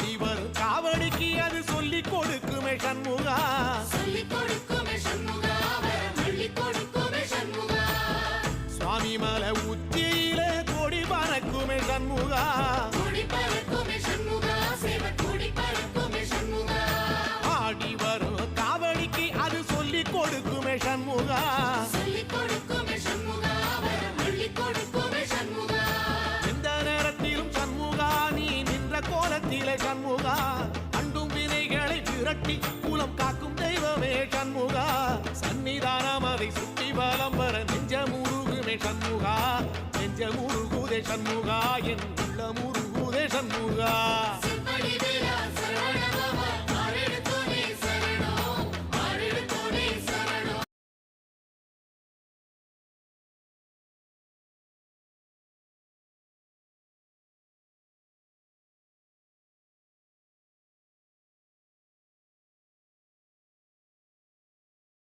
ஆடி வரும் காவடிக்கு அது சொல்லிக் கொடுக்குமே சண்முகா, சொல்லிக் கொடுக்குமே சண்முகா, வரம் அள்ளி கொடுக்குமே சண்முகா. சுவாமி மலை உச்சியில கொடி பறக்குமே சண்முகா, கொடி பறக்குமே சண்முகா, சேவ கொடி பறக்குமே சண்முகா. ஆடி வரும் காவடிக்கு அது சொல்லிக் கொடுக்குமே சண்முகா, சொல்லிக் கொடுக்குமே சண்முகா, வரம் அள்ளி கொடுக்குமே சண்முகா. எந்த நேரத்திலும் சண்முகா நீ நின்ற கோலத்திலே சண்முகா, அண்டும் வினைகளை விரட்டி குலம் காக்கும் தெய்வமே சண்முகா. சன்னிதானம் அதை சுற்றி பலம் வர நெஞ்ச முருகுமே சண்முகா, நெஞ்ச முருகுதே சண்முகா, என் உள்ள முருகுதே சண்முகா.